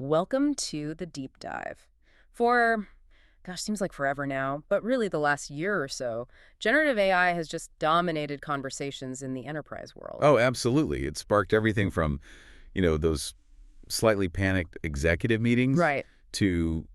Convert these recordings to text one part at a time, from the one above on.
Welcome to the deep dive. For, gosh, seems like forever now, but really the last year or so, generative AI has just dominated conversations in the enterprise world. Oh, absolutely. It sparked everything from, those slightly panicked executive meetings Right. to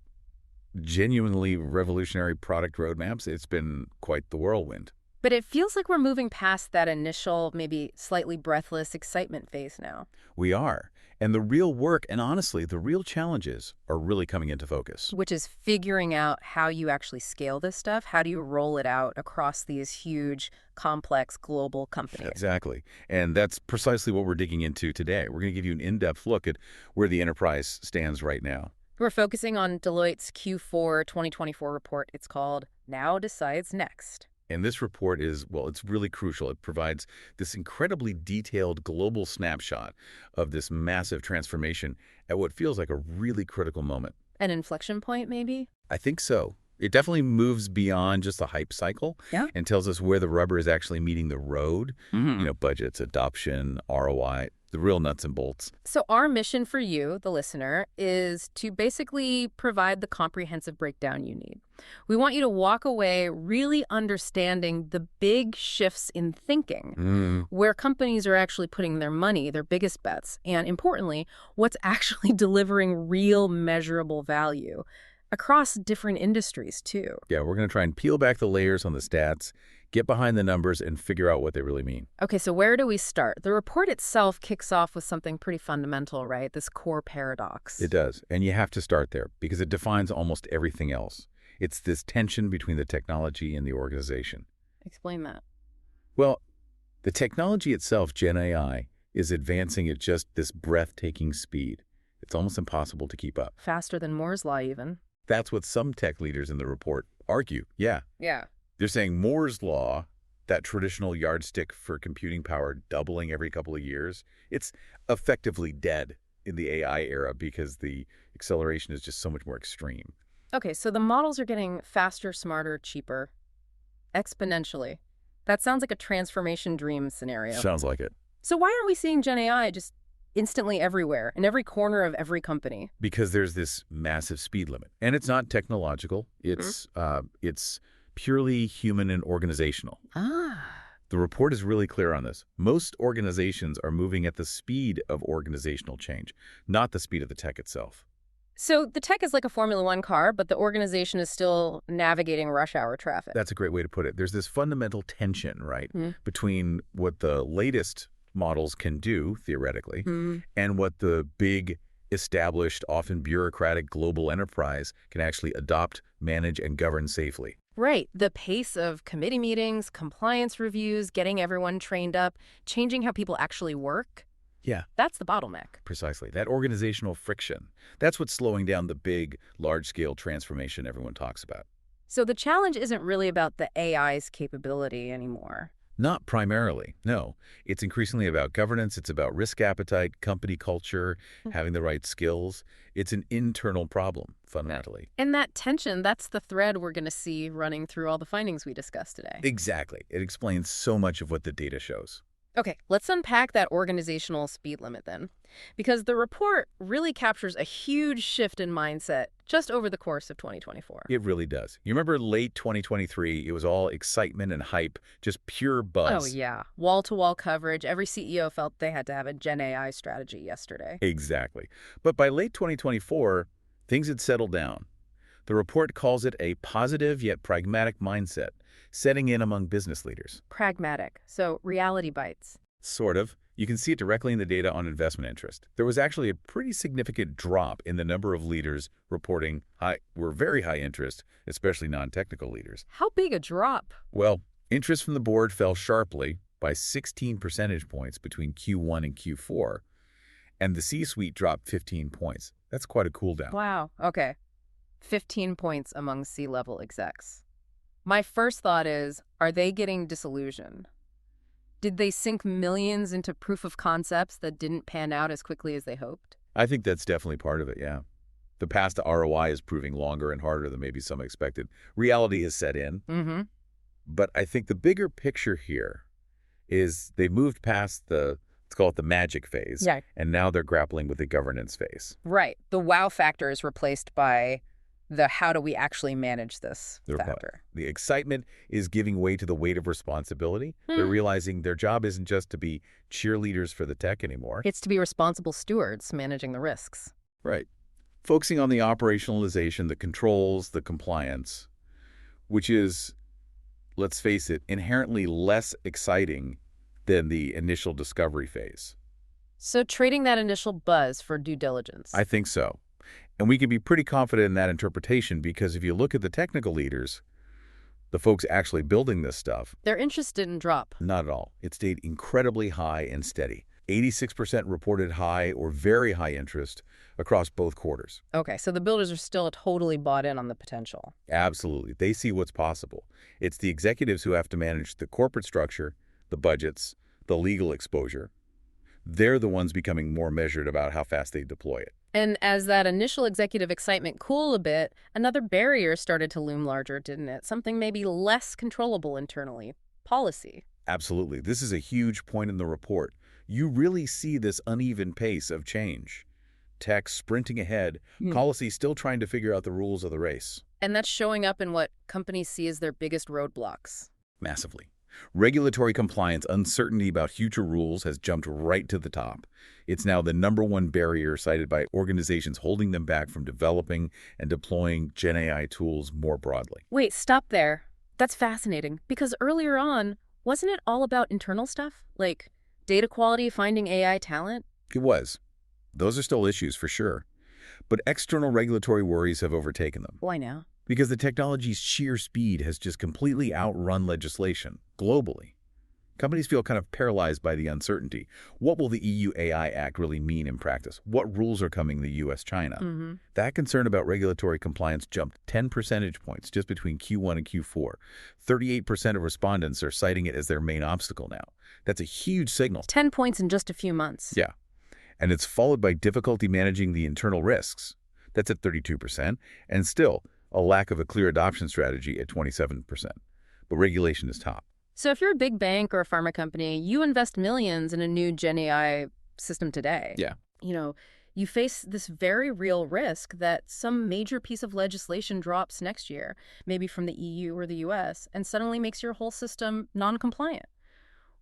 genuinely revolutionary product roadmaps. It's been quite the whirlwind. But it feels like we're moving past that initial, maybe slightly breathless excitement phase now, We are. And the real work, and honestly, the real challenges are really coming into focus. which is figuring out how you actually scale this stuff. How do you roll it out across these huge, complex global companies? Exactly. And that's precisely what we're digging into today. We're going to give you an in-depth look at where the enterprise stands right now. We're focusing on Deloitte's Q4 2024 report. It's called Now Decides Next. And this report is, well, it's really crucial. It provides this incredibly detailed global snapshot of this massive transformation at what feels like a really critical moment. An inflection point, maybe? I think so. It definitely moves beyond just a hype cycle Yeah. and tells us where the rubber is actually meeting the road. Mm-hmm. Budgets, adoption, ROI, the real nuts and bolts. So our mission for you, the listener, is to basically provide the comprehensive breakdown you need. We want you to walk away really understanding the big shifts in thinking, where companies are actually putting their money, their biggest bets, and importantly, what's actually delivering real measurable value across different industries, too. Yeah, we're going to try and peel back the layers on the stats, get behind the numbers, and figure out what they really mean. Okay, so where do we start? The report itself kicks off with something pretty fundamental, right? This core paradox. It does. And you have to start there because it defines almost everything else. It's this tension between the technology and the organization. Explain that. Well, the technology itself, Gen AI, is advancing at just this breathtaking speed. It's almost impossible to keep up. Faster than Moore's Law, even. That's what some tech leaders in the report argue. Yeah. Yeah. They're saying Moore's Law, that traditional yardstick for computing power doubling every couple of years, it's effectively dead in the AI era because the acceleration is just so much more extreme. Okay, so the models are getting faster, smarter, cheaper, exponentially. That sounds like a transformation dream scenario. Sounds like it. So why aren't we seeing Gen AI just instantly everywhere, in every corner of every company? Because there's this massive speed limit. And it's not technological. It's purely human and organizational. Ah. The report is really clear on this. Most organizations are moving at the speed of organizational change, not the speed of the tech itself. So the tech is like a Formula One car, but the organization is still navigating rush hour traffic. That's a great way to put it. There's this fundamental tension, right, between what the latest models can do, theoretically, and what the big, established, often bureaucratic global enterprise can actually adopt, manage, and govern safely. Right. The pace of committee meetings, compliance reviews, getting everyone trained up, changing how people actually work. Yeah. That's the bottleneck. Precisely. That organizational friction. That's what's slowing down the big, large-scale transformation everyone talks about. So the challenge isn't really about the AI's capability anymore. Not primarily, no. It's increasingly about governance. It's about risk appetite, company culture, having the right skills. It's an internal problem, fundamentally. And that tension, that's the thread we're going to see running through all the findings we discussed today. Exactly. It explains so much of what the data shows. Okay, let's unpack that organizational speed limit then. Because the report really captures a huge shift in mindset just over the course of 2024. It really does. You remember late 2023, it was all excitement and hype, just pure buzz. Oh, yeah. Wall-to-wall coverage. Every CEO felt they had to have a Gen AI strategy yesterday. Exactly. But by late 2024, things had settled down. The report calls it a positive yet pragmatic mindset, setting in among business leaders. Pragmatic. So reality bites. Sort of. You can see it directly in the data on investment interest. There was actually a pretty significant drop in the number of leaders reporting very high interest, especially non-technical leaders. How big a drop? Well, interest from the board fell sharply by 16 percentage points between Q1 and Q4, and the C-suite dropped 15 points. That's quite a cool down. Wow. Okay. 15 points among C-level execs. My first thought is, are they getting disillusioned? Did they sink millions into proof of concepts that didn't pan out as quickly as they hoped? I think that's definitely part of it, yeah. The path to ROI is proving longer and harder than maybe some expected. Reality has set in. But I think the bigger picture here is they've moved past the Let's call it the magic phase. Yeah. And now they're grappling with the governance phase. Right. The wow factor is replaced by the how do we actually manage this factor. The excitement is giving way to the weight of responsibility. They're realizing their job isn't just to be cheerleaders for the tech anymore. It's to be responsible stewards managing the risks. Right. Focusing on the operationalization, the controls, the compliance, which is, let's face it, inherently less exciting than the initial discovery phase. So trading that initial buzz for due diligence. I think so. And we can be pretty confident in that interpretation because if you look at the technical leaders, the folks actually building this stuff, their interest didn't drop. not at all. It stayed incredibly high and steady. 86% reported high or very high interest across both quarters. Okay, so the builders are still totally bought in on the potential. Absolutely. They see what's possible. It's the executives who have to manage the corporate structure, the budgets, the legal exposure. They're the ones becoming more measured about how fast they deploy it. And as that initial executive excitement cooled a bit, another barrier started to loom larger, didn't it? Something maybe less controllable internally. Policy. Absolutely. This is a huge point in the report. You really see this uneven pace of change. Tech sprinting ahead, policy still trying to figure out the rules of the race. And that's showing up in what companies see as their biggest roadblocks. Massively. Regulatory compliance, uncertainty about future rules has jumped right to the top. It's now the #1 barrier cited by organizations holding them back from developing and deploying GenAI tools more broadly. Wait, stop there. That's fascinating, because earlier on, wasn't it all about internal stuff? Like data quality, finding AI talent? It was. Those are still issues for sure. But external regulatory worries have overtaken them. Why now? Because the technology's sheer speed has just completely outrun legislation, globally. Companies feel kind of paralyzed by the uncertainty. What will the EU AI Act really mean in practice? What rules are coming to US-China? That concern about regulatory compliance jumped 10 percentage points just between Q1 and Q4. 38% of respondents are citing it as their main obstacle now. That's a huge signal. 10 points in just a few months. Yeah. And it's followed by difficulty managing the internal risks. That's at 32%. And still, a lack of a clear adoption strategy at 27%. But regulation is top. So if you're a big bank or a pharma company, you invest millions in a new Gen AI system today. Yeah. You face this very real risk that some major piece of legislation drops next year, maybe from the EU or the US, and suddenly makes your whole system non-compliant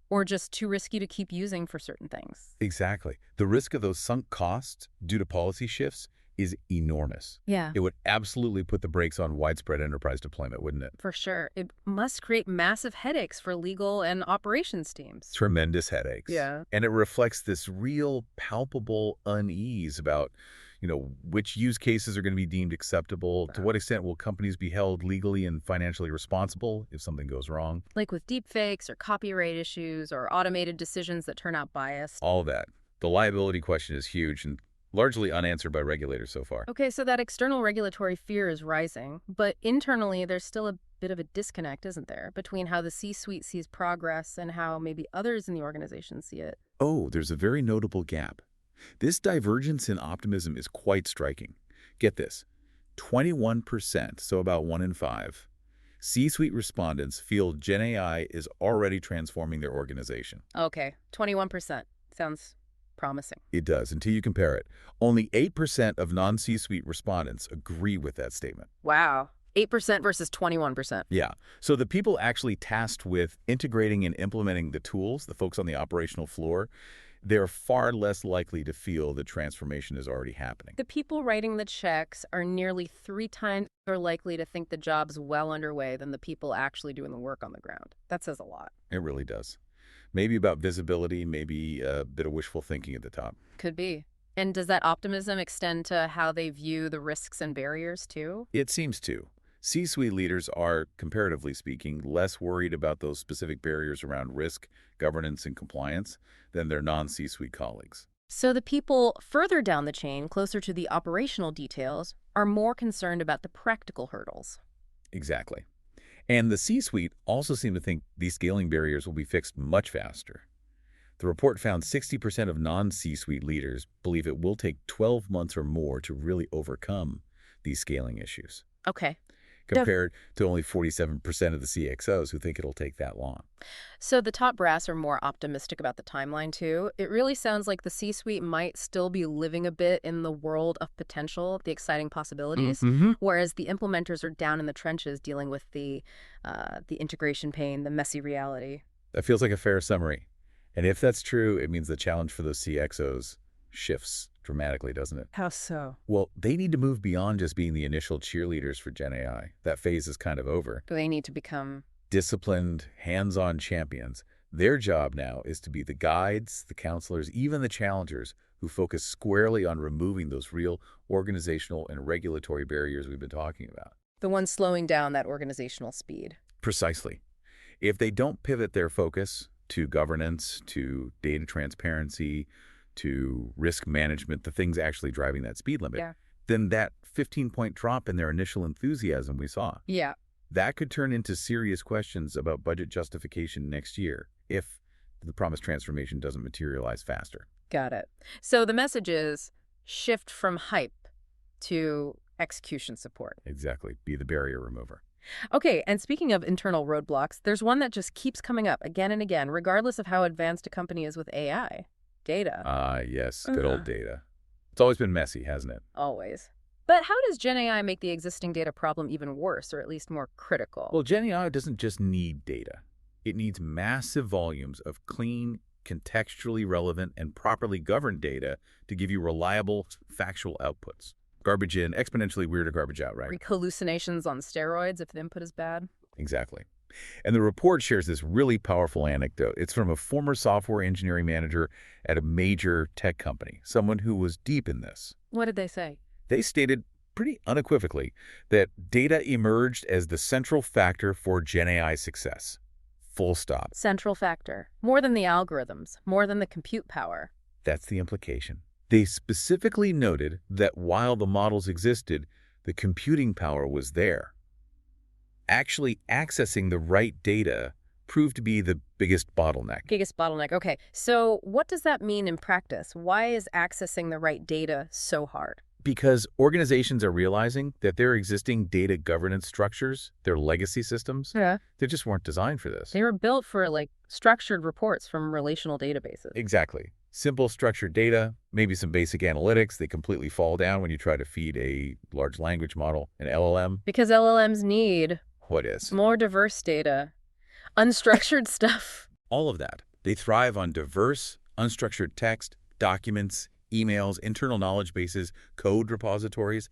or just too risky to keep using for certain things. Exactly. The risk of those sunk costs due to policy shifts is enormous. Yeah. It would absolutely put the brakes on widespread enterprise deployment, wouldn't it? For sure. It must create massive headaches for legal and operations teams. Tremendous headaches. Yeah. And it reflects this real palpable unease about, which use cases are going to be deemed acceptable. To what extent will companies be held legally and financially responsible if something goes wrong? Like with deepfakes or copyright issues or automated decisions that turn out biased. All of that. The liability question is huge and largely unanswered by regulators so far. Okay, so that external regulatory fear is rising, but internally there's still a bit of a disconnect, isn't there, between how the C-suite sees progress and how maybe others in the organization see it? Oh, there's a very notable gap. This divergence in optimism is quite striking. Get this, 21%, so about 1 in 5, C-suite respondents feel Gen AI is already transforming their organization. Okay, 21%. Sounds promising. It does, until you compare it. Only 8% of non-C-suite respondents agree with that statement. Wow. 8% versus 21%. Yeah. So the people actually tasked with integrating and implementing the tools, the folks on the operational floor, they're far less likely to feel the transformation is already happening. The people writing the checks are nearly 3 times more likely to think the job's well underway than the people actually doing the work on the ground. That says a lot. It really does. Maybe about visibility, maybe a bit of wishful thinking at the top. Could be. And does that optimism extend to how they view the risks and barriers, too? It seems to. C-suite leaders are, comparatively speaking, less worried about those specific barriers around risk, governance, and compliance than their non-C-suite colleagues. So the people further down the chain, closer to the operational details, are more concerned about the practical hurdles. Exactly. And the C-suite also seem to think these scaling barriers will be fixed much faster. The report found 60% of non-C-suite leaders believe it will take 12 months or more to really overcome these scaling issues. Okay. compared to only 47% of the CXOs who think it'll take that long. So the top brass are more optimistic about the timeline, too. It really sounds like the C-suite might still be living a bit in the world of potential, the exciting possibilities, whereas the implementers are down in the trenches dealing with the integration pain, the messy reality. That feels like a fair summary. And if that's true, it means the challenge for those CXOs shifts dramatically, doesn't it? How so? Well, they need to move beyond just being the initial cheerleaders for Gen AI. That phase is kind of over. Do they need to become Disciplined, hands-on champions. Their job now is to be the guides, the counselors, even the challengers who focus squarely on removing those real organizational and regulatory barriers we've been talking about. the ones slowing down that organizational speed? Precisely. If they don't pivot their focus to governance, to data transparency, to risk management, the things actually driving that speed limit, then that 15-point drop in their initial enthusiasm we saw, that could turn into serious questions about budget justification next year if the promised transformation doesn't materialize faster. Got it. So the message is shift from hype to execution support. Exactly. Be the barrier remover. Okay, and speaking of internal roadblocks, there's one that just keeps coming up again and again, regardless of how advanced a company is with AI. Data. Yes. Good old data. It's always been messy, hasn't it? Always. But how does Gen AI make the existing data problem even worse, or at least more critical? Well, Gen AI doesn't just need data. It needs massive volumes of clean, contextually relevant, and properly governed data to give you reliable, factual outputs. Garbage in, exponentially weirder garbage out, right? Hallucinations on steroids if the input is bad? Exactly. And the report shares this really powerful anecdote. It's from a former software engineering manager at a major tech company, someone who was deep in this. What did they say? They stated pretty unequivocally that data emerged as the central factor for Gen AI success. Full stop. Central factor. More than the algorithms, more than the compute power. That's the implication. They specifically noted that while the models existed, the computing power was there. Actually accessing the right data proved to be the biggest bottleneck. Biggest bottleneck. Okay, so what does that mean in practice? Why is accessing the right data so hard? Because organizations are realizing that their existing data governance structures, their legacy systems, they just weren't designed for this. They were built for, structured reports from relational databases. Exactly. Simple structured data, maybe some basic analytics. They completely fall down when you try to feed a large language model, an LLM. Because LLMs need... What is? More diverse data. Unstructured stuff. All of that. They thrive on diverse, unstructured text, documents, emails, internal knowledge bases, code repositories,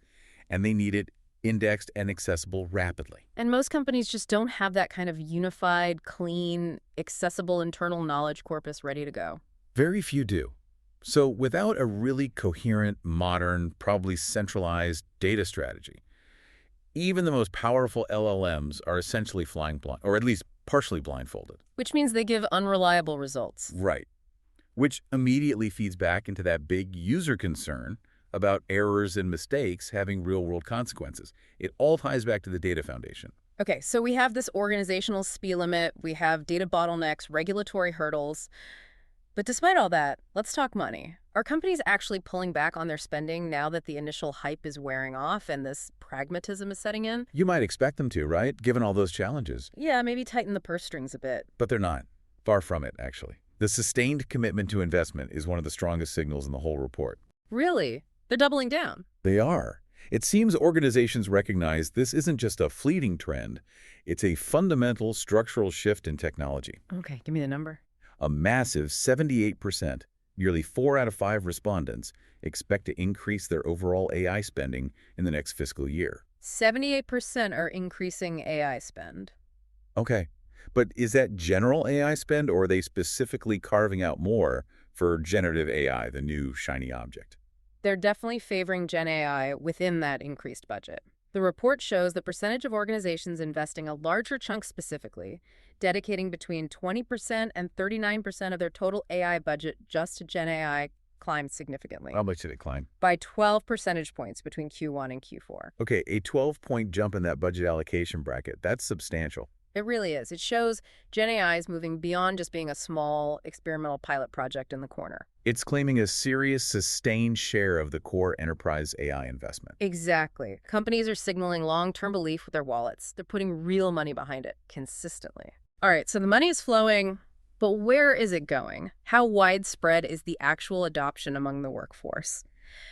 and they need it indexed and accessible rapidly. And most companies just don't have that kind of unified, clean, accessible internal knowledge corpus ready to go. Very few do. So without a really coherent, modern, probably centralized data strategy, even the most powerful LLMs are essentially flying blind, or at least partially blindfolded. Which means they give unreliable results. Right. Which immediately feeds back into that big user concern about errors and mistakes having real-world consequences. It all ties back to the data foundation. Okay, so we have this organizational speed limit, we have data bottlenecks, regulatory hurdles. But despite all that, let's talk money. Are companies actually pulling back on their spending now that the initial hype is wearing off and this pragmatism is setting in? You might expect them to, right? Given all those challenges. Yeah, maybe tighten the purse strings a bit. But they're not. Far from it, actually. The sustained commitment to investment is one of the strongest signals in the whole report. Really? They're doubling down? They are. It seems organizations recognize this isn't just a fleeting trend. It's a fundamental structural shift in technology. Okay, give me the number. A massive 78%, nearly 4 out of 5 respondents, expect to increase their overall AI spending in the next fiscal year. 78% are increasing AI spend. Okay, but is that general AI spend, or are they specifically carving out more for generative AI, the new shiny object? They're definitely favoring Gen AI within that increased budget. The report shows the percentage of organizations investing a larger chunk specifically, dedicating between 20% and 39% of their total AI budget just to Gen AI, climbed significantly. How much did it climb? By 12 percentage points between Q1 and Q4. Okay, a 12-point jump in that budget allocation bracket. That's substantial. It really is. It shows Gen AI is moving beyond just being a small experimental pilot project in the corner. It's claiming a serious, sustained share of the core enterprise AI investment. Exactly. Companies are signaling long-term belief with their wallets. They're putting real money behind it consistently. All right, so the money is flowing, but where is it going? How widespread is the actual adoption among the workforce?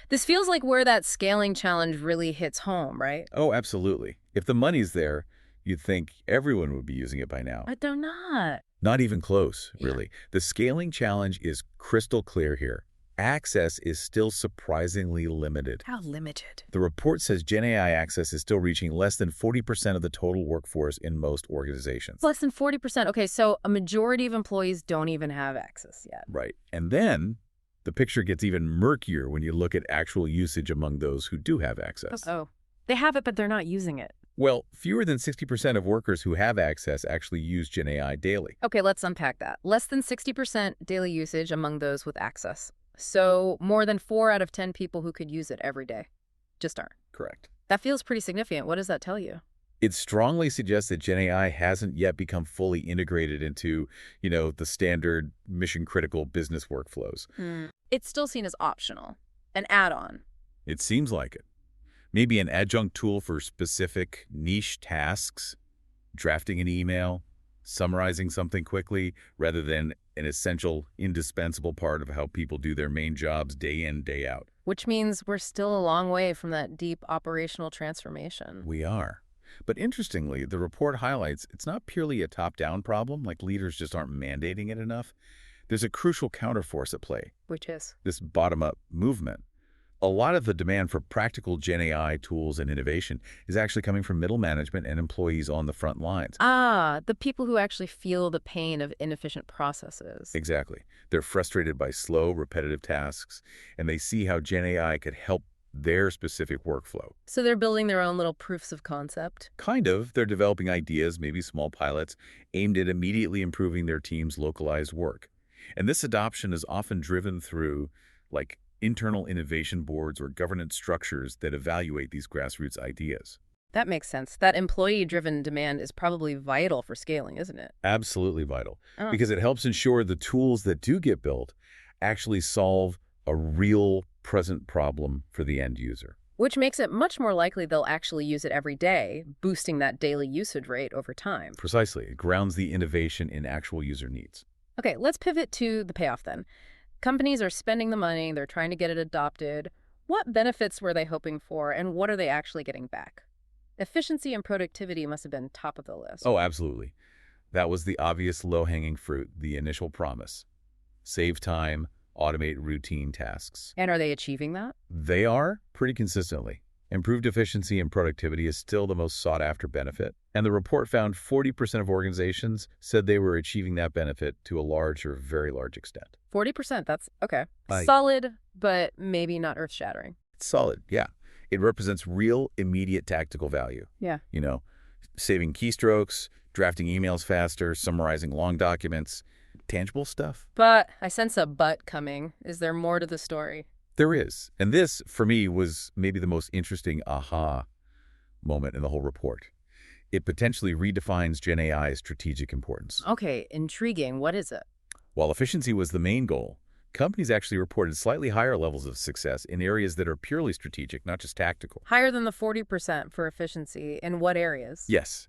This feels like where that scaling challenge really hits home, right? Oh, absolutely. If the money's there, you'd think everyone would be using it by now. But they're not. Not even close, Yeah. really. The scaling challenge is crystal clear here. Access is still surprisingly limited. How limited? The report says Gen AI access is still reaching less than 40% of the total workforce in most organizations. Less than 40%. Okay, so a majority of employees don't even have access yet. Right. And then the picture gets even murkier when you look at actual usage among those who do have access. Oh, they have it, but they're not using it. Well, fewer than 60% of workers who have access actually use Gen AI daily. Okay, let's unpack that. Less than 60% daily usage among those with access. So more than 4 out of 10 people who could use it every day just aren't. Correct. That feels pretty significant. What does that tell you? It strongly suggests that Gen AI hasn't yet become fully integrated into, the standard mission-critical business workflows. It's still seen as optional, an add-on. It seems like it. Maybe an adjunct tool for specific niche tasks, drafting an email, summarizing something quickly, rather than an essential, indispensable part of how people do their main jobs day in, day out. Which means we're still a long way from that deep operational transformation. We are. But interestingly, the report highlights it's not purely a top-down problem, like leaders just aren't mandating it enough. There's a crucial counterforce at play, Which is? this bottom-up movement. A lot of the demand for practical Gen AI tools and innovation is actually coming from middle management and employees on the front lines. The people who actually feel the pain of inefficient processes. Exactly. They're frustrated by slow, repetitive tasks, and they see how Gen AI could help their specific workflow. So they're building their own little proofs of concept. Kind of. They're developing ideas, maybe small pilots, aimed at immediately improving their team's localized work. And this adoption is often driven through, internal innovation boards or governance structures that evaluate these grassroots ideas. That makes sense. That employee-driven demand is probably vital for scaling, isn't it? Absolutely vital, Oh. because it helps ensure the tools that do get built actually solve a real present problem for the end user. Which makes it much more likely they'll actually use it every day, boosting that daily usage rate over time. Precisely. It grounds the innovation in actual user needs. Okay, let's pivot to the payoff then. Companies are spending the money, they're trying to get it adopted. What benefits were they hoping for, and what are they actually getting back? Efficiency and productivity must have been top of the list. Oh, absolutely. That was the obvious low-hanging fruit, the initial promise. Save time, automate routine tasks. And are they achieving that? They are, pretty consistently. Improved efficiency and productivity is still the most sought-after benefit, and the report found 40% of organizations said they were achieving that benefit to a large or very large extent. 40%, that's okay. Aye. Solid, but maybe not earth-shattering. It's solid, yeah. It represents real, immediate tactical value. Yeah. Saving keystrokes, drafting emails faster, summarizing long documents, tangible stuff. But I sense a but coming. Is there more to the story? There is. And this, for me, was maybe the most interesting aha moment in the whole report. It potentially redefines Gen AI's strategic importance. Okay, intriguing. What is it? While efficiency was the main goal, companies actually reported slightly higher levels of success in areas that are purely strategic, not just tactical. Higher than the 40% for efficiency. In what areas? Yes.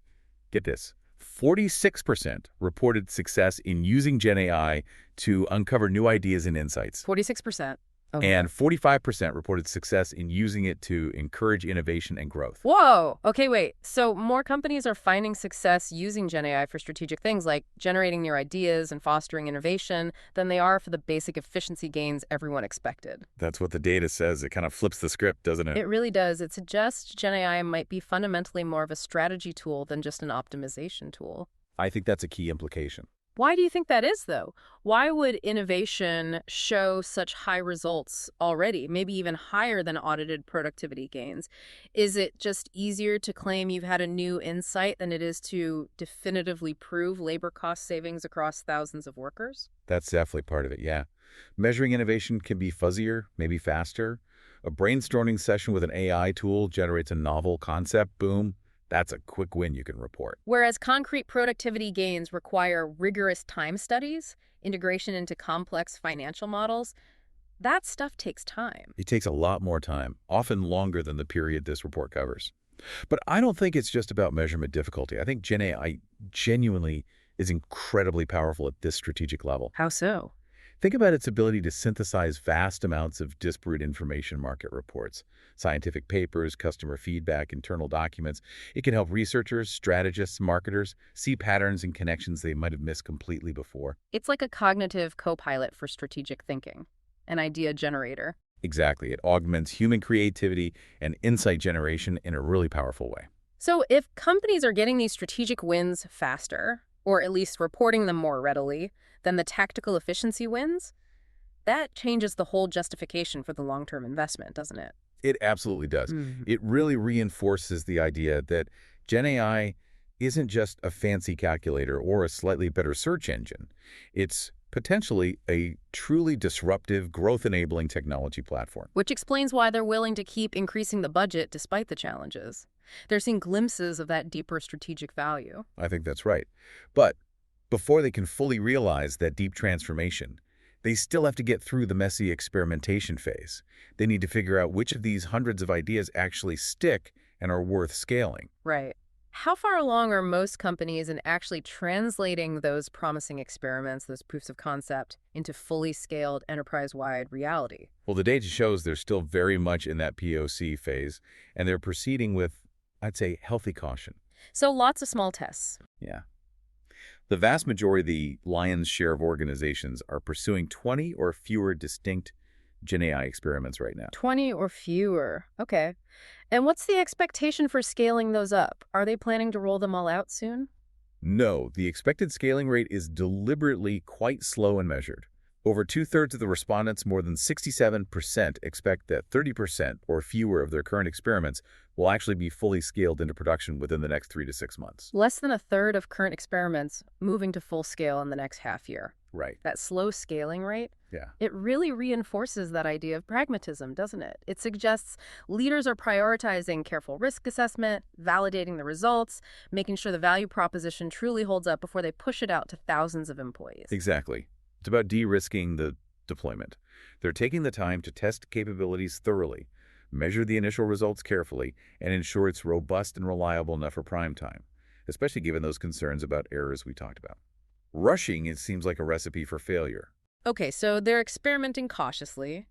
Get this. 46% reported success in using Gen AI to uncover new ideas and insights. 46%. Okay. And 45% reported success in using it to encourage innovation and growth. Whoa! Okay, wait. So more companies are finding success using Gen AI for strategic things like generating new ideas and fostering innovation than they are for the basic efficiency gains everyone expected. That's what the data says. It kind of flips the script, doesn't it? It really does. It suggests Gen AI might be fundamentally more of a strategy tool than just an optimization tool. I think that's a key implication. Why do you think that is, though? Why would innovation show such high results already, maybe even higher than audited productivity gains? Is it just easier to claim you've had a new insight than it is to definitively prove labor cost savings across thousands of workers? That's definitely part of it, yeah. Measuring innovation can be fuzzier, maybe faster. A brainstorming session with an AI tool generates a novel concept, boom. That's a quick win you can report. Whereas concrete productivity gains require rigorous time studies, integration into complex financial models, that stuff takes time. It takes a lot more time, often longer than the period this report covers. But I don't think it's just about measurement difficulty. I think Gen AI genuinely is incredibly powerful at this strategic level. How so? Think about its ability to synthesize vast amounts of disparate information market reports, scientific papers, customer feedback, internal documents. It can help researchers, strategists, marketers see patterns and connections they might have missed completely before. It's like a cognitive co-pilot for strategic thinking, an idea generator. Exactly. It augments human creativity and insight generation in a really powerful way. So if companies are getting these strategic wins faster, or at least reporting them more readily, than the tactical efficiency wins, that changes the whole justification for the long-term investment, doesn't it? It absolutely does. It really reinforces the idea that Gen AI isn't just a fancy calculator or a slightly better search engine. It's potentially a truly disruptive, growth-enabling technology platform. Which explains why they're willing to keep increasing the budget despite the challenges. They're seeing glimpses of that deeper strategic value. I think that's right. But before they can fully realize that deep transformation, they still have to get through the messy experimentation phase. They need to figure out which of these hundreds of ideas actually stick and are worth scaling. Right. How far along are most companies in actually translating those promising experiments, those proofs of concept, into fully scaled enterprise-wide reality? Well, the data shows they're still very much in that POC phase, and they're proceeding with, I'd say, healthy caution. So lots of small tests. Yeah. The vast majority of the lion's share of organizations are pursuing 20 or fewer distinct Gen AI experiments right now. 20 or fewer. Okay. And what's the expectation for scaling those up? Are they planning to roll them all out soon? No, the expected scaling rate is deliberately quite slow and measured. Over two-thirds of the respondents, more than 67%, expect that 30% or fewer of their current experiments will actually be fully scaled into production within the next 3 to 6 months. Less than a third of current experiments moving to full scale in the next half year. Right. That slow scaling rate, Yeah. it really reinforces that idea of pragmatism, doesn't it? It suggests leaders are prioritizing careful risk assessment, validating the results, making sure the value proposition truly holds up before they push it out to thousands of employees. Exactly. It's about de-risking the deployment. They're taking the time to test capabilities thoroughly, measure the initial results carefully, and ensure it's robust and reliable enough for prime time, especially given those concerns about errors we talked about. Rushing, it seems like a recipe for failure. Okay, so they're experimenting cautiously,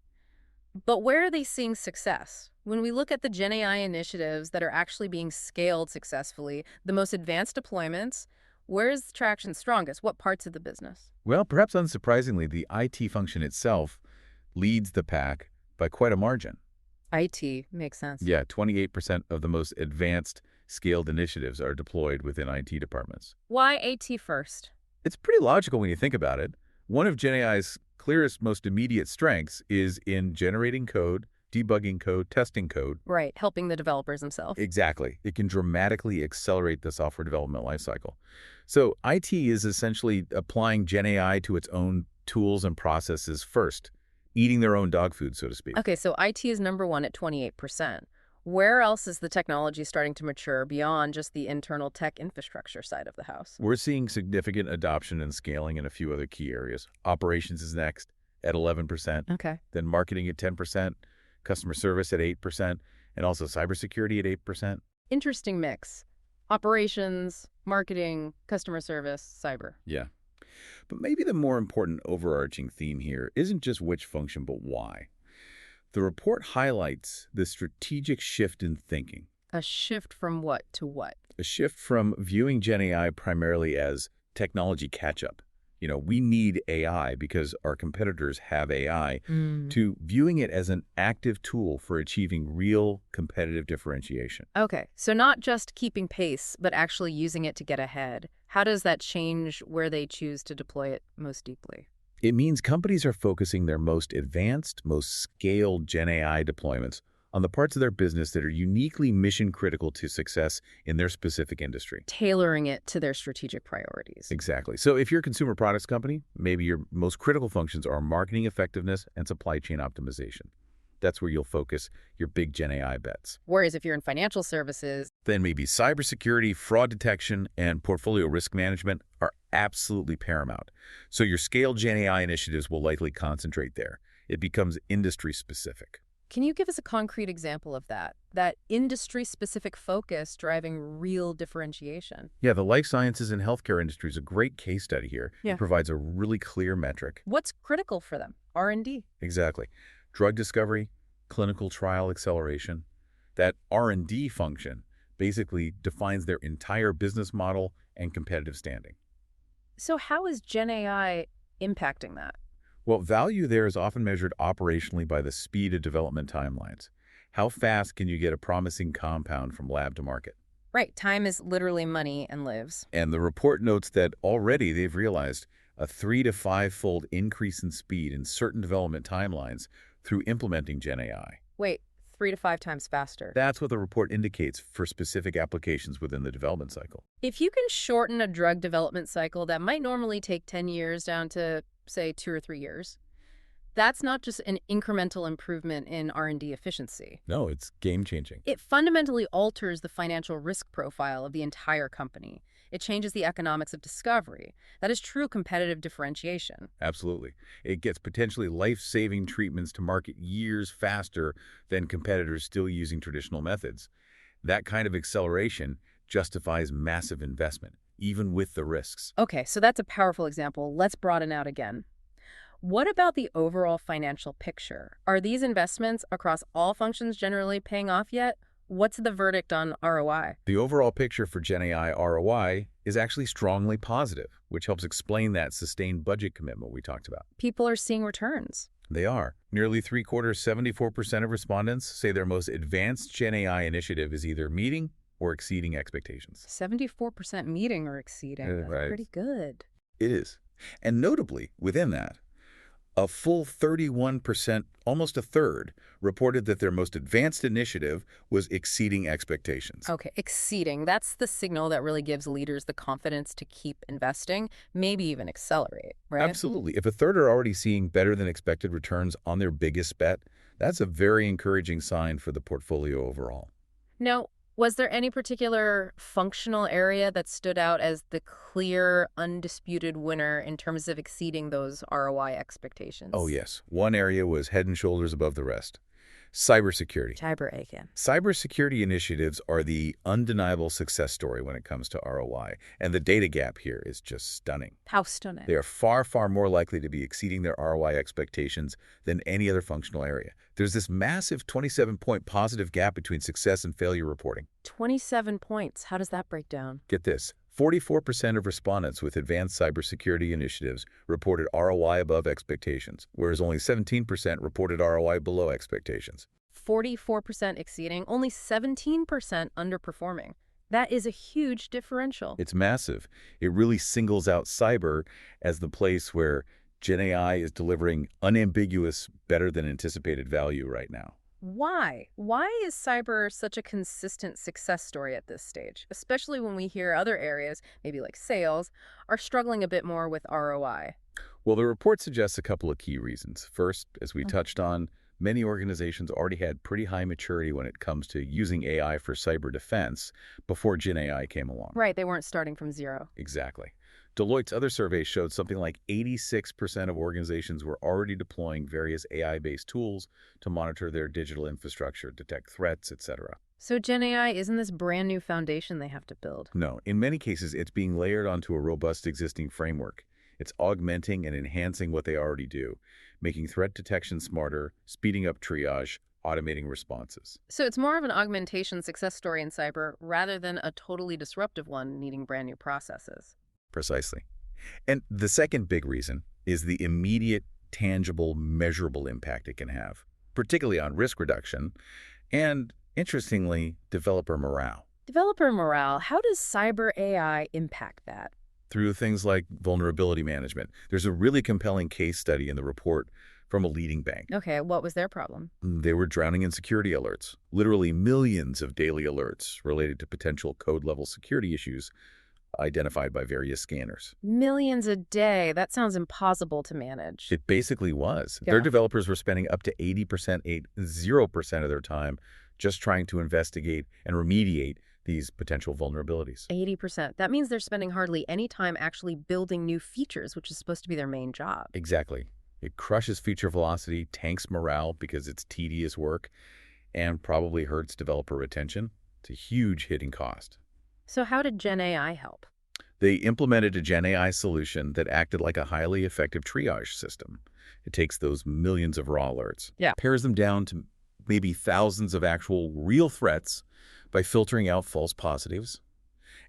but where are they seeing success? When we look at the Gen AI initiatives that are actually being scaled successfully, the most advanced deployments, where is the traction strongest? What parts of the business? Well, perhaps unsurprisingly, the IT function itself leads the pack by quite a margin. IT makes sense. Yeah, 28% of the most advanced scaled initiatives are deployed within IT departments. Why IT first? It's pretty logical when you think about it. One of Gen AI's clearest, most immediate strengths is in generating code, debugging code, testing code. Right, helping the developers themselves. Exactly. It can dramatically accelerate the software development lifecycle. So IT is essentially applying Gen AI to its own tools and processes first, eating their own dog food, so to speak. Okay, so IT is number one at 28%. Where else is the technology starting to mature beyond just the internal tech infrastructure side of the house? We're seeing significant adoption and scaling in a few other key areas. Operations is next at 11%. Okay. Then marketing at 10%, customer service at 8%, and also cybersecurity at 8%. Interesting mix. Operations, marketing, customer service, cyber. Yeah. But maybe the more important overarching theme here isn't just which function, but why. The report highlights the strategic shift in thinking. A shift from what to what? A shift from viewing Gen AI primarily as technology catch-up. We need AI because our competitors have AI, to viewing it as an active tool for achieving real competitive differentiation. Okay, so not just keeping pace, but actually using it to get ahead. How does that change where they choose to deploy it most deeply? It means companies are focusing their most advanced, most scaled Gen AI deployments on the parts of their business that are uniquely mission-critical to success in their specific industry. Tailoring it to their strategic priorities. Exactly. So if you're a consumer products company, maybe your most critical functions are marketing effectiveness and supply chain optimization. That's where you'll focus your big Gen AI bets. Whereas if you're in financial services, Then maybe cybersecurity, fraud detection, and portfolio risk management are absolutely paramount. So your scaled Gen AI initiatives will likely concentrate there. It becomes industry specific. can you give us a concrete example of that industry-specific focus driving real differentiation? Yeah, the life sciences and healthcare industry is a great case study here. Yeah. It provides a really clear metric. What's critical for them? R&D. Exactly. Drug discovery, clinical trial acceleration. That R&D function basically defines their entire business model and competitive standing. So how is Gen AI impacting that? Well, value there is often measured operationally by the speed of development timelines. How fast can you get a promising compound from lab to market? Right, time is literally money and lives. And the report notes that already they've realized a 3 to 5-fold increase in speed in certain development timelines through implementing Gen AI. Wait, 3 to 5 times faster. That's what the report indicates for specific applications within the development cycle. If you can shorten a drug development cycle that might normally take 10 years down to, say, 2 or 3 years, that's not just an incremental improvement in R&D efficiency. No, it's game-changing. It fundamentally alters the financial risk profile of the entire company. It changes the economics of discovery. That is true competitive differentiation. Absolutely. It gets potentially life-saving treatments to market years faster than competitors still using traditional methods. That kind of acceleration justifies massive investment, even with the risks. Okay, so that's a powerful example. Let's broaden out again. What about the overall financial picture? Are these investments across all functions generally paying off yet? What's the verdict on ROI? The overall picture for Gen AI ROI is actually strongly positive, which helps explain that sustained budget commitment we talked about. People are seeing returns. They are. Nearly three-quarters, 74% of respondents say their most advanced Gen AI initiative is either meeting or exceeding expectations. 74% meeting or exceeding. That's Right. pretty good. It is. And notably, within that, a full 31%, almost a third, reported that their most advanced initiative was exceeding expectations. Okay, exceeding. That's the signal that really gives leaders the confidence to keep investing, maybe even accelerate, right? Absolutely. If a third are already seeing better than expected returns on their biggest bet, that's a very encouraging sign for the portfolio overall. Now, was there any particular functional area that stood out as the clear, undisputed winner in terms of exceeding those ROI expectations? Oh, yes. One area was head and shoulders above the rest. Cybersecurity. Cybersecurity initiatives are the undeniable success story when it comes to ROI, and the data gap here is just stunning. How stunning. They are far, far more likely to be exceeding their ROI expectations than any other functional area. There's this massive 27-point positive gap between success and failure reporting. 27 points. How does that break down? Get this. 44% of respondents with advanced cybersecurity initiatives reported ROI above expectations, whereas only 17% reported ROI below expectations. 44% exceeding, only 17% underperforming. That is a huge differential. It's massive. It really singles out cyber as the place where Gen AI is delivering unambiguous, better than anticipated value right now. Why? Why is cyber such a consistent success story at this stage, especially when we hear other areas, maybe like sales, are struggling a bit more with ROI? Well, the report suggests a couple of key reasons. First, as we touched on, many organizations already had pretty high maturity when it comes to using AI for cyber defense before Gen AI came along. Right, they weren't starting from zero. Exactly. Deloitte's other survey showed something like 86% of organizations were already deploying various AI-based tools to monitor their digital infrastructure, detect threats, etc. So Gen AI isn't this brand new foundation they have to build? No, in many cases, it's being layered onto a robust existing framework. It's augmenting and enhancing what they already do, making threat detection smarter, speeding up triage, automating responses. So it's more of an augmentation success story in cyber rather than a totally disruptive one needing brand new processes. Precisely. And the second big reason is the immediate, tangible, measurable impact it can have, particularly on risk reduction and, interestingly, developer morale. Developer morale, how does cyber AI impact that? Through things like vulnerability management. There's a really compelling case study in the report from a leading bank. Okay, what was their problem? They were drowning in security alerts, literally millions of daily alerts related to potential code-level security issues identified by various scanners. Millions a day. That sounds impossible to manage. It basically was. Yeah. Their developers were spending up to 0% of their time just trying to investigate and remediate these potential vulnerabilities. 80%. That means they're spending hardly any time actually building new features, which is supposed to be their main job. Exactly. It crushes feature velocity, tanks morale because it's tedious work, and probably hurts developer retention. It's a huge hidden cost. So how did Gen AI help? They implemented a Gen AI solution that acted like a highly effective triage system. It takes those millions of raw alerts, pairs them down to maybe thousands of actual real threats by filtering out false positives,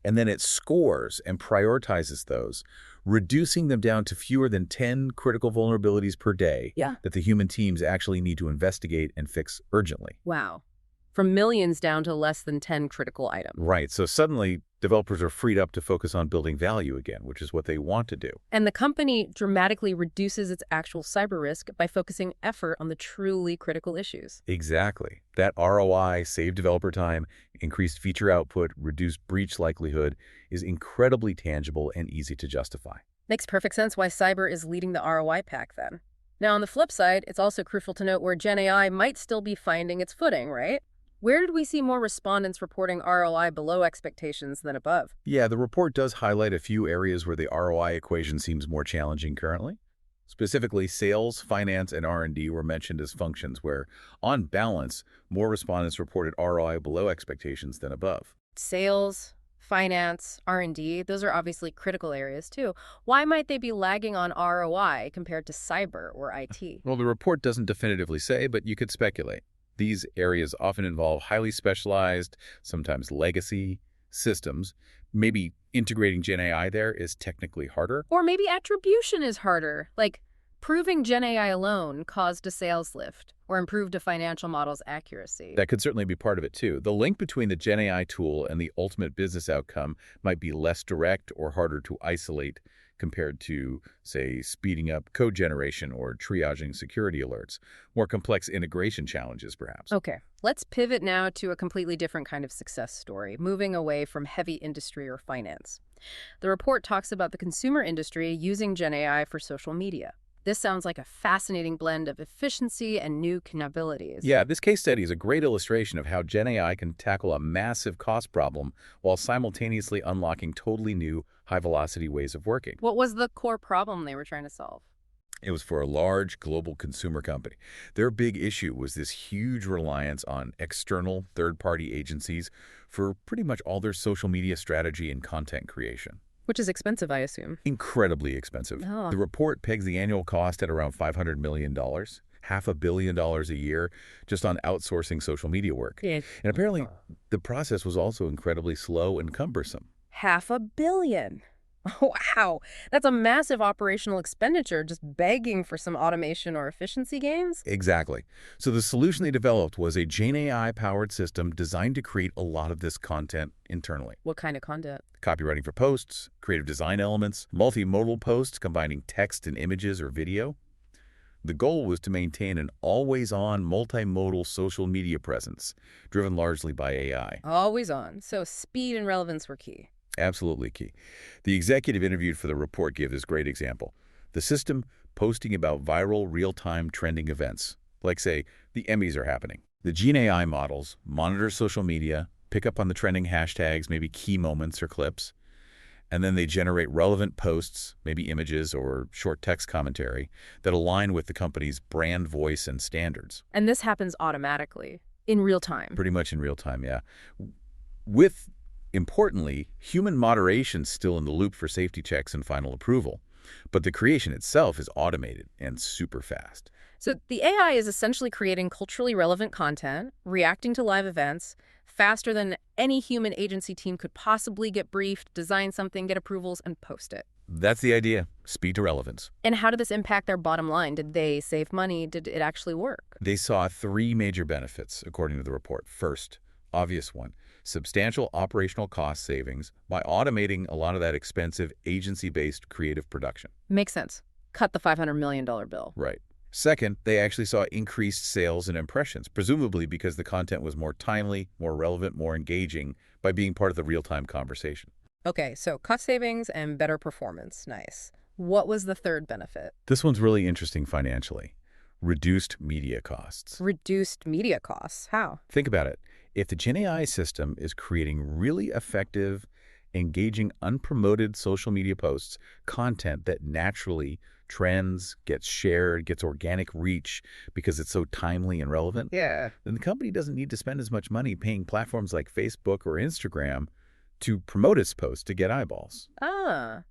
and then it scores and prioritizes those, reducing them down to fewer than 10 critical vulnerabilities per day that the human teams actually need to investigate and fix urgently. Wow. From millions down to less than 10 critical items. Right. So suddenly, developers are freed up to focus on building value again, which is what they want to do. And the company dramatically reduces its actual cyber risk by focusing effort on the truly critical issues. Exactly. That ROI, saved developer time, increased feature output, reduced breach likelihood is incredibly tangible and easy to justify. Makes perfect sense why cyber is leading the ROI pack then. Now, on the flip side, it's also crucial to note where Gen AI might still be finding its footing, right? Where did we see more respondents reporting ROI below expectations than above? Yeah, the report does highlight a few areas where the ROI equation seems more challenging currently. Specifically, sales, finance, and R&D were mentioned as functions where, on balance, more respondents reported ROI below expectations than above. Sales, finance, R&D, those are obviously critical areas too. Why might they be lagging on ROI compared to cyber or IT? Well, the report doesn't definitively say, but you could speculate. These areas often involve highly specialized, sometimes legacy, systems. Maybe integrating Gen AI there is technically harder. Or maybe attribution is harder, like proving Gen AI alone caused a sales lift or improved a financial model's accuracy. That could certainly be part of it, too. The link between the Gen AI tool and the ultimate business outcome might be less direct or harder to isolate compared to, say, speeding up code generation or triaging security alerts. More complex integration challenges, perhaps. Okay, let's pivot now to a completely different kind of success story, moving away from heavy industry or finance. The report talks about the consumer industry using Gen AI for social media. This sounds like a fascinating blend of efficiency and new capabilities. Yeah, this case study is a great illustration of how Gen AI can tackle a massive cost problem while simultaneously unlocking totally new, high-velocity ways of working. What was the core problem they were trying to solve? It was for a large global consumer company. Their big issue was this huge reliance on external third-party agencies for pretty much all their social media strategy and content creation. Which is expensive, I assume. Incredibly expensive. Oh. The report pegs the annual cost at around $500 million, $500 million a year, just on outsourcing social media work. Yeah. And apparently, the process was also incredibly slow and cumbersome. $500 million. Wow, that's a massive operational expenditure just begging for some automation or efficiency gains? Exactly. So the solution they developed was a Gen AI-powered system designed to create a lot of this content internally. What kind of content? Copywriting for posts, creative design elements, multimodal posts combining text and images or video. The goal was to maintain an always-on multimodal social media presence, driven largely by AI. Always on, so speed and relevance were key. Absolutely key. The executive interviewed for the report gave this great example. The system posting about viral, real-time trending events, like, say, the Emmys are happening. The Gen AI models monitor social media, pick up on the trending hashtags, maybe key moments or clips, and then they generate relevant posts, maybe images or short text commentary, that align with the company's brand voice and standards. And this happens automatically, in real time. Pretty much in real time, yeah. With, importantly, human moderation still in the loop for safety checks and final approval. But the creation itself is automated and super fast. So the AI is essentially creating culturally relevant content, reacting to live events, faster than any human agency team could possibly get briefed, design something, get approvals, and post it. That's the idea. Speed to relevance. And how did this impact their bottom line? Did they save money? Did it actually work? They saw 3 major benefits, according to the report. First, obvious one, substantial operational cost savings by automating a lot of that expensive agency-based creative production. Makes sense. Cut the $500 million bill. Right. Second, they actually saw increased sales and impressions, presumably because the content was more timely, more relevant, more engaging by being part of the real-time conversation. Okay, so cost savings and better performance. Nice. What was the third benefit? This one's really interesting financially. Reduced media costs. Reduced media costs. How? Think about it. If the Gen AI system is creating really effective, engaging, unpromoted social media posts, content that naturally trends, gets shared, gets organic reach because it's so timely and relevant, Yeah. then the company doesn't need to spend as much money paying platforms like Facebook or Instagram to promote its posts to get eyeballs. Ah.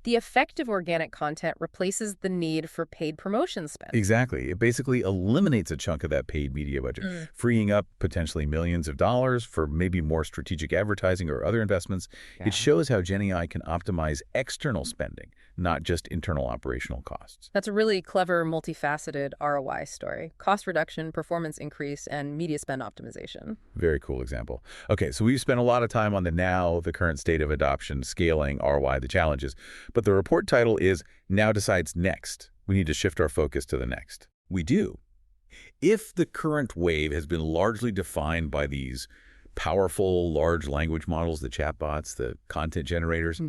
The effective organic content replaces the need for paid promotion spend. Exactly. It basically eliminates a chunk of that paid media budget, freeing up potentially millions of dollars for maybe more strategic advertising or other investments. Yeah. It shows how GenAI can optimize external spending, not just internal operational costs. That's a really clever, multifaceted ROI story. Cost reduction, performance increase, and media spend optimization. Very cool example. Okay, so we've spent a lot of time on the now, the current state of adoption, scaling, ROI, the challenges. But the report title is Now Decides Next. We need to shift our focus to the next. We do. If the current wave has been largely defined by these powerful large language models, the chatbots, the content generators,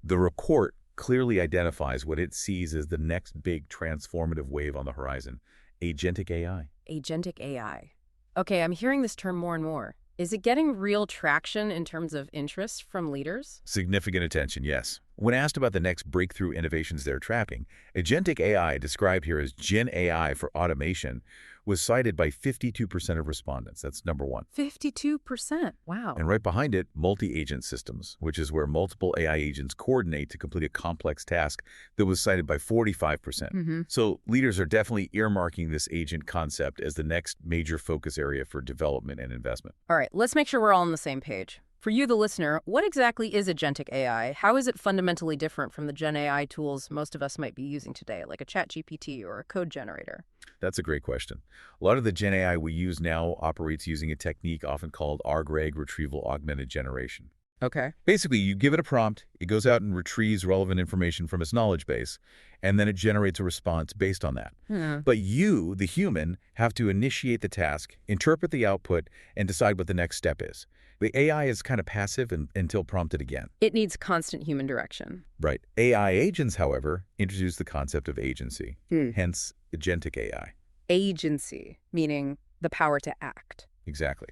the report clearly identifies what it sees as the next big transformative wave on the horizon, agentic AI. Agentic AI. Okay, I'm hearing this term more and more. Is it getting real traction in terms of interest from leaders? Significant attention, yes. When asked about the next breakthrough innovations they're tracking, agentic AI, described here as Gen AI for automation, was cited by 52% of respondents. That's number one. 52%. Wow. And right behind it, multi-agent systems, which is where multiple AI agents coordinate to complete a complex task, that was cited by 45%. So leaders are definitely earmarking this agent concept as the next major focus area for development and investment. All right, let's make sure we're all on the same page. For you, the listener, what exactly is agentic AI? How is it fundamentally different from the Gen AI tools most of us might be using today, like a ChatGPT or a code generator? That's a great question. A lot of the Gen AI we use now operates using a technique often called RGRAG, Retrieval Augmented Generation. Okay. Basically, you give it a prompt, it goes out and retrieves relevant information from its knowledge base, and then it generates a response based on that. But you, the human, have to initiate the task, interpret the output, and decide what the next step is. The AI is kind of passive until prompted again. It needs constant human direction. Right. AI agents, however, introduce the concept of agency, hence agentic AI. Agency, meaning the power to act. Exactly.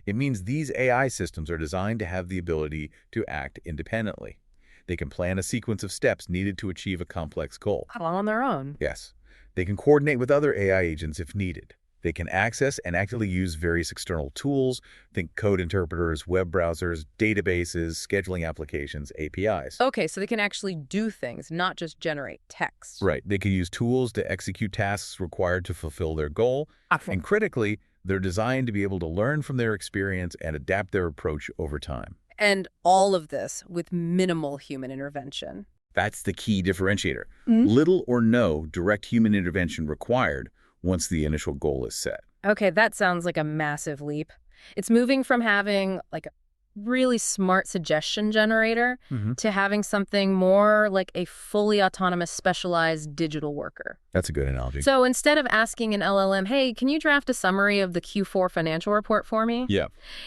It means these AI systems are designed to have the ability to act independently. They can plan a sequence of steps needed to achieve a complex goal. All on their own. Yes. They can coordinate with other AI agents if needed. They can access and actively use various external tools, think code interpreters, web browsers, databases, scheduling applications, APIs. Okay, so they can actually do things, not just generate text. Right. They can use tools to execute tasks required to fulfill their goal. And critically, they're designed to be able to learn from their experience and adapt their approach over time. And all of this with minimal human intervention. That's the key differentiator. Little or no direct human intervention required once the initial goal is set. Okay, that sounds like a massive leap. It's moving from having like a really smart suggestion generator to having something more like a fully autonomous, specialized digital worker. That's a good analogy. So instead of asking an LLM, hey, can you draft a summary of the Q4 financial report for me? Yeah.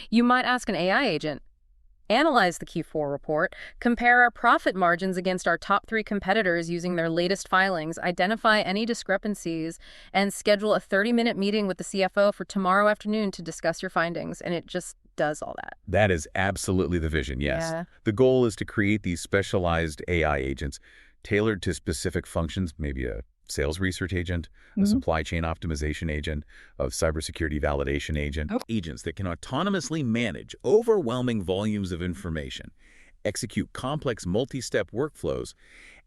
You might ask an AI agent, analyze the Q4 report, compare our profit margins against our top 3 competitors using their latest filings, identify any discrepancies, and schedule a 30-minute meeting with the CFO for tomorrow afternoon to discuss your findings. And it just does all that. That is absolutely the vision, yes. Yeah. The goal is to create these specialized AI agents tailored to specific functions, maybe a sales research agent, a supply chain optimization agent, a cybersecurity validation agent. Agents that can autonomously manage overwhelming volumes of information, execute complex multi-step workflows,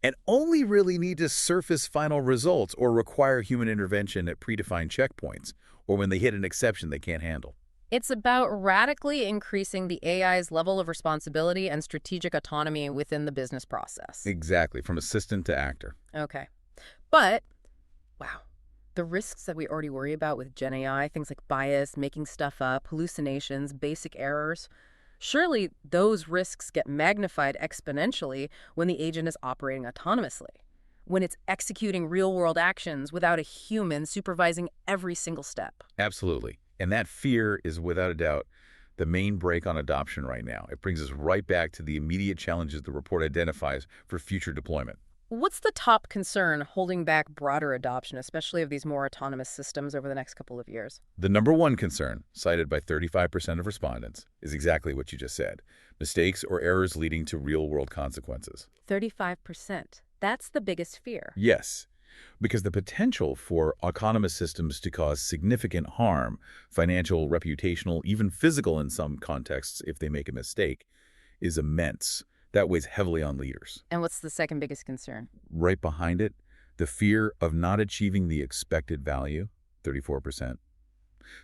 and only really need to surface final results or require human intervention at predefined checkpoints or when they hit an exception they can't handle. It's about radically increasing the AI's level of responsibility and strategic autonomy within the business process. Exactly, from assistant to actor. Okay. But, wow, the risks that we already worry about with Gen AI, things like bias, making stuff up, hallucinations, basic errors, surely those risks get magnified exponentially when the agent is operating autonomously, when it's executing real-world actions without a human supervising every single step. Absolutely. And that fear is, without a doubt, the main brake on adoption right now. It brings us right back to the immediate challenges the report identifies for future deployment. What's the top concern holding back broader adoption, especially of these more autonomous systems over the next couple of years? The number one concern, cited by 35% of respondents, is exactly what you just said: mistakes or errors leading to real-world consequences. 35%. That's the biggest fear. Yes, because the potential for autonomous systems to cause significant harm, financial, reputational, even physical in some contexts if they make a mistake, is immense. That weighs heavily on leaders. And what's the second biggest concern? Right behind it, the fear of not achieving the expected value, 34%.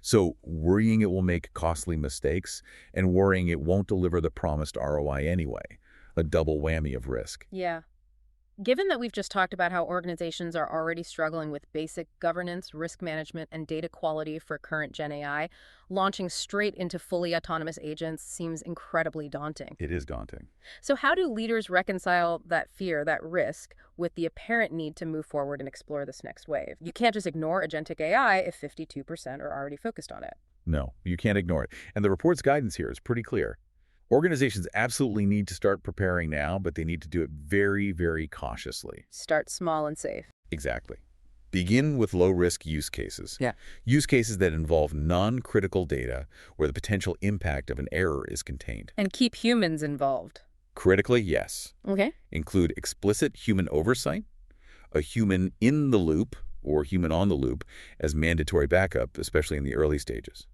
So worrying it will make costly mistakes and worrying it won't deliver the promised ROI anyway, a double whammy of risk. Yeah. Given that we've just talked about how organizations are already struggling with basic governance, risk management, and data quality for current Gen AI, launching straight into fully autonomous agents seems incredibly daunting. It is daunting. So how do leaders reconcile that fear, that risk, with the apparent need to move forward and explore this next wave? You can't just ignore agentic AI if 52% are already focused on it. No, you can't ignore it. And the report's guidance here is pretty clear. Organizations absolutely need to start preparing now, but they need to do it very, very cautiously. Start small and safe. Exactly. Begin with low-risk use cases. Yeah. Use cases that involve non-critical data where the potential impact of an error is contained. And keep humans involved. Critically, yes. Okay. Include explicit human oversight, a human in the loop or human on the loop as mandatory backup, especially in the early stages.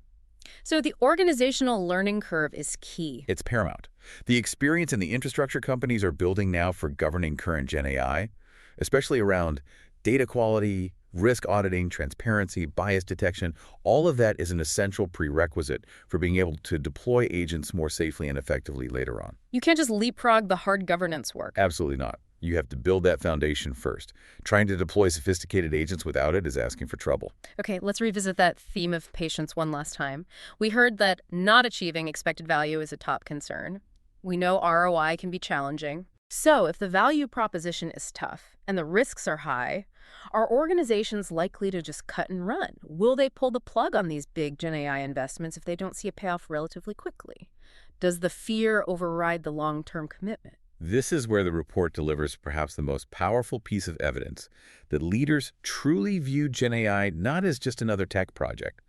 So the organizational learning curve is key. It's paramount. The experience and the infrastructure companies are building now for governing current Gen AI, especially around data quality, risk auditing, transparency, bias detection, all of that is an essential prerequisite for being able to deploy agents more safely and effectively later on. You can't just leapfrog the hard governance work. Absolutely not. You have to build that foundation first. Trying to deploy sophisticated agents without it is asking for trouble. Okay, let's revisit that theme of patience one last time. We heard that not achieving expected value is a top concern. We know ROI can be challenging. So if the value proposition is tough and the risks are high, are organizations likely to just cut and run? Will they pull the plug on these big Gen AI investments if they don't see a payoff relatively quickly? Does the fear override the long-term commitment? This is where the report delivers perhaps the most powerful piece of evidence that leaders truly view Gen AI not as just another tech project,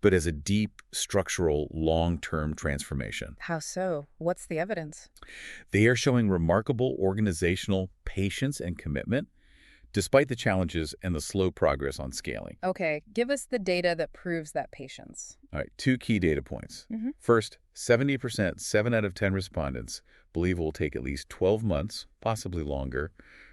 but as a deep, structural, long-term transformation. How so? What's the evidence? They are showing remarkable organizational patience and commitment, despite the challenges and the slow progress on scaling. Okay, give us the data that proves that patience. All right, two key data points. First, 70%, 7 out of 10 respondents, believe it will take at least 12 months, possibly longer,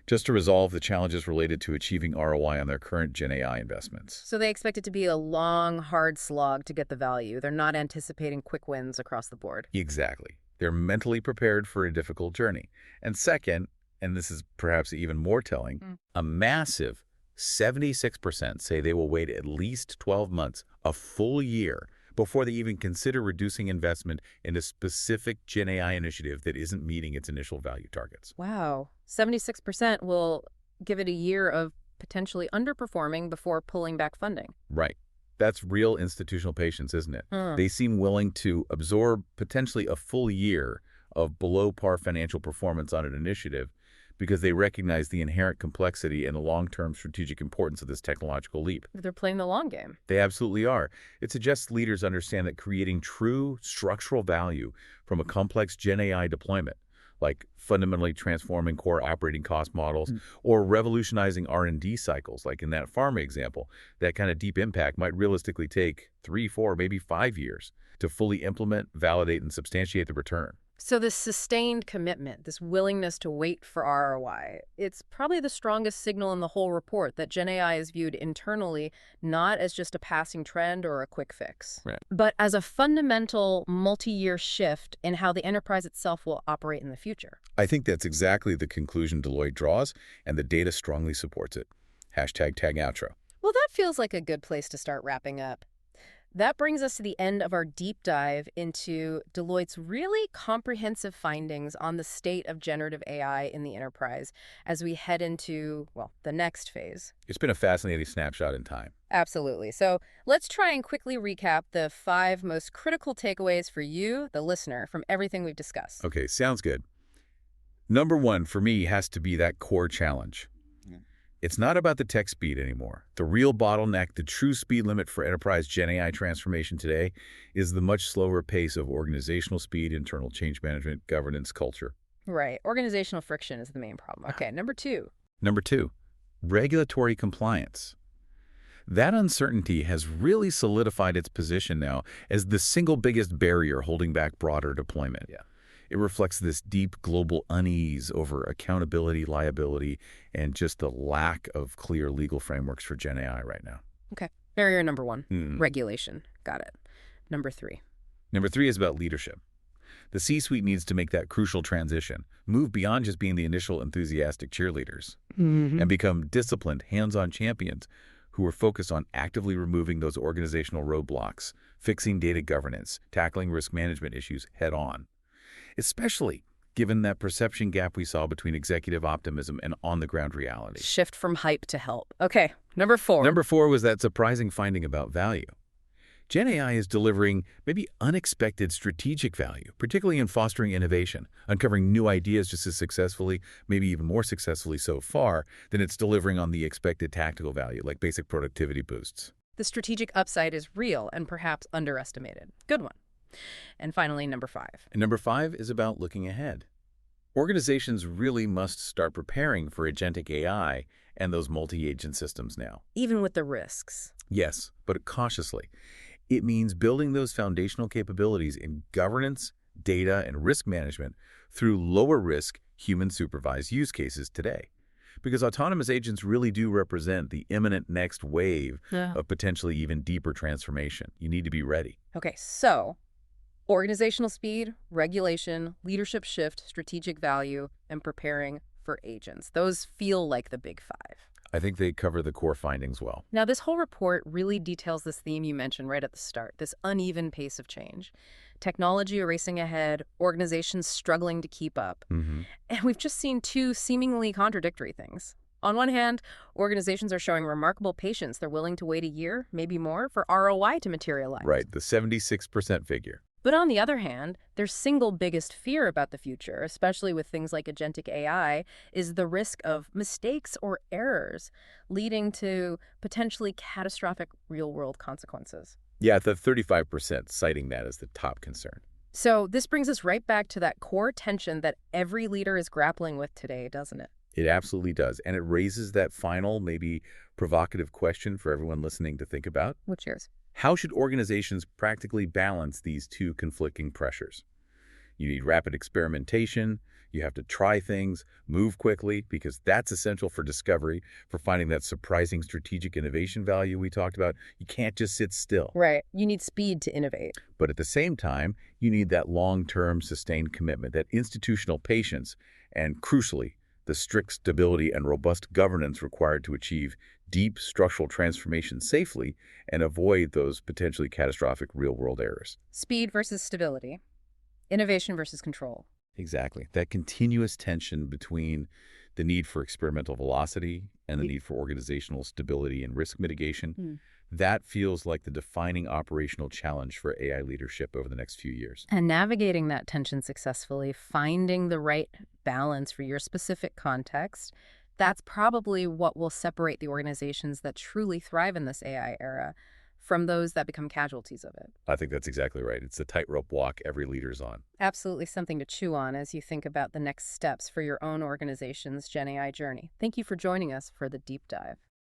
just to resolve the challenges related to achieving ROI on their current Gen AI investments. So they expect it to be a long, hard slog to get the value. They're not anticipating quick wins across the board. Exactly. They're mentally prepared for a difficult journey. And second, and this is perhaps even more telling, a massive 76% say they will wait at least 12 months, a full year, before they even consider reducing investment in a specific Gen AI initiative that isn't meeting its initial value targets. Wow. 76% will give it a year of potentially underperforming before pulling back funding. Right. That's real institutional patience, isn't it? They seem willing to absorb potentially a full year of below-par financial performance on an initiative because they recognize the inherent complexity and the long-term strategic importance of this technological leap. They're playing the long game. They absolutely are. It suggests leaders understand that creating true structural value from a complex Gen AI deployment, like fundamentally transforming core operating cost models or revolutionizing R&D cycles, like in that pharma example, that kind of deep impact might realistically take 3, 4, maybe 5 years to fully implement, validate, and substantiate the return. So this sustained commitment, this willingness to wait for ROI, it's probably the strongest signal in the whole report that Gen AI is viewed internally not as just a passing trend or a quick fix, but as a fundamental multi-year shift in how the enterprise itself will operate in the future. I think that's exactly the conclusion Deloitte draws, and the data strongly supports it. #TagOutro. Well, that feels like a good place to start wrapping up. That brings us to the end of our deep dive into Deloitte's really comprehensive findings on the state of generative AI in the enterprise as we head into, well, the next phase. It's been a fascinating snapshot in time. Absolutely. So let's try and quickly recap the 5 most critical takeaways for you, the listener, from everything we've discussed. Okay, sounds good. Number 1 for me has to be that core challenge. It's not about the tech speed anymore. The real bottleneck, the true speed limit for enterprise Gen AI transformation today is the much slower pace of organizational speed, internal change management, governance, culture. Right. Organizational friction is the main problem. Okay, number 2. Number 2, regulatory compliance. That uncertainty has really solidified its position now as the single biggest barrier holding back broader deployment. It reflects this deep global unease over accountability, liability, and just the lack of clear legal frameworks for Gen AI right now. Okay. Barrier number 1, regulation. Got it. Number 3. Number 3 is about leadership. The C-suite needs to make that crucial transition, move beyond just being the initial enthusiastic cheerleaders, and become disciplined, hands-on champions who are focused on actively removing those organizational roadblocks, fixing data governance, tackling risk management issues head-on. Especially given that perception gap we saw between executive optimism and on-the-ground reality. Shift from hype to help. Okay, number 4. Number 4 was that surprising finding about value. Gen AI is delivering maybe unexpected strategic value, particularly in fostering innovation, uncovering new ideas just as successfully, maybe even more successfully so far, than it's delivering on the expected tactical value, like basic productivity boosts. The strategic upside is real and perhaps underestimated. Good one. And finally, number 5. And number 5 is about looking ahead. Organizations really must start preparing for agentic AI and those multi-agent systems now. Even with the risks. Yes, but cautiously. It means building those foundational capabilities in governance, data, and risk management through lower-risk, human-supervised use cases today. Because autonomous agents really do represent the imminent next wave of potentially even deeper transformation. You need to be ready. Okay, so organizational speed, regulation, leadership shift, strategic value, and preparing for agents. Those feel like the big 5. I think they cover the core findings well. Now, this whole report really details this theme you mentioned right at the start, this uneven pace of change. Technology racing ahead, organizations struggling to keep up. And we've just seen 2 seemingly contradictory things. On one hand, organizations are showing remarkable patience. They're willing to wait a year, maybe more, for ROI to materialize. Right, the 76% figure. But on the other hand, their single biggest fear about the future, especially with things like agentic AI, is the risk of mistakes or errors leading to potentially catastrophic real-world consequences. Yeah, the 35% citing that as the top concern. So this brings us right back to that core tension that every leader is grappling with today, doesn't it? It absolutely does. And it raises that final, maybe provocative question for everyone listening to think about. What's yours? How should organizations practically balance these 2 conflicting pressures? You need rapid experimentation. You have to try things, move quickly, because that's essential for discovery, for finding that surprising strategic innovation value we talked about. You can't just sit still. Right. You need speed to innovate. But at the same time, you need that long-term sustained commitment, that institutional patience, and crucially, the strict stability and robust governance required to achieve deep structural transformation safely and avoid those potentially catastrophic real-world errors. Speed versus stability. Innovation versus control. Exactly. That continuous tension between the need for experimental velocity and the need for organizational stability and risk mitigation, that feels like the defining operational challenge for AI leadership over the next few years. And navigating that tension successfully, finding the right balance for your specific context, that's probably what will separate the organizations that truly thrive in this AI era from those that become casualties of it. I think that's exactly right. It's the tightrope walk every leader's on. Absolutely something to chew on as you think about the next steps for your own organization's Gen AI journey. Thank you for joining us for the deep dive.